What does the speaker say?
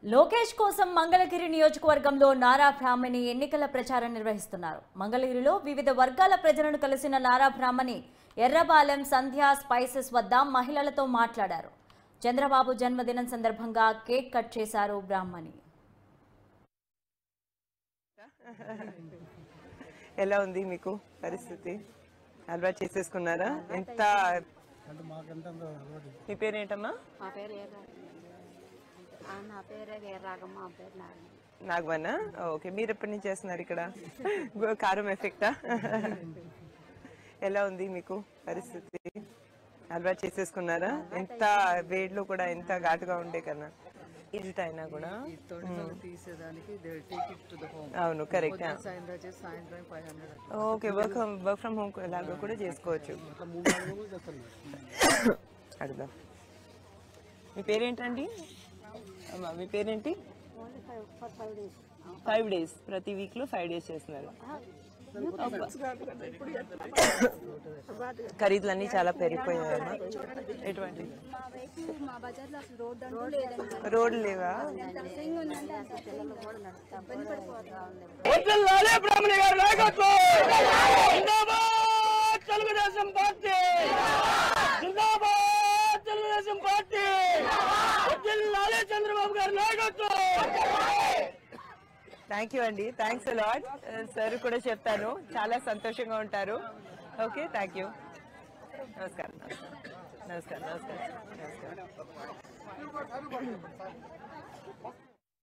లోకేష్ కోసం మంగళగిరి నియోజకవర్గంలో నారా బ్రాహ్మణి ఎన్నికల ప్రచారం నిర్వహిస్తున్నారు. మంగళగిరిలో వివిధ వర్గాల ప్రజలను కలిసిన నారా బ్రాహ్మణి ఎర్రబాలెం సంధ్యా స్పైసెస్ వద్ద మహిళలతో మాట్లాడారు. చంద్రబాబు జన్మదినం సందర్భంగా కేక్ కట్ చేశారు బ్రాహ్మణి. ఎలా ఉంది మీకు పరిస్థితి? అలవాటు చేసేసుకున్నారా? ఎంత మీ పేరేంటమ్మా? నాగవన్నా. ఓకే, మీరు ఎప్పటి నుంచి చేస్తున్నారు ఇక్కడ? కారం ఎఫెక్టా? ఎలా ఉంది మీకు పరిస్థితి? అలవాటు చేసేసుకున్నారా? ఎంత వేడిలో కూడా ఎంత ఘాటుగా ఉండే కన్నా ఇజిట్ అయినా కూడా అవును, correct. Okay, work from home లాగా కూడా చేసుకోవచ్చు. అడుగుదాం. మీ పేరేంటండి? మీ పేరేంటి? 5 days, ప్రతి వీక్ లో 5 days చేస్తున్నారు. ఖరీదులన్నీ చాలా పెరిగిపోయాయమ్మా. ఎటువంటి రోడ్లు లేవా? తెలుగుదేశం పార్టీ, తెలుగుదేశం పార్టీ, చంద్రబాబు గారి నాయకత్వం. థ్యాంక్ యూ అండి, థ్యాంక్స్ అ లాట్. సార్ కూడా చెప్తాను, చాలా సంతోషంగా ఉంటారు. Okay, thank you. నమస్కారం. నమస్కారం. నమస్కారం. నమస్కారం.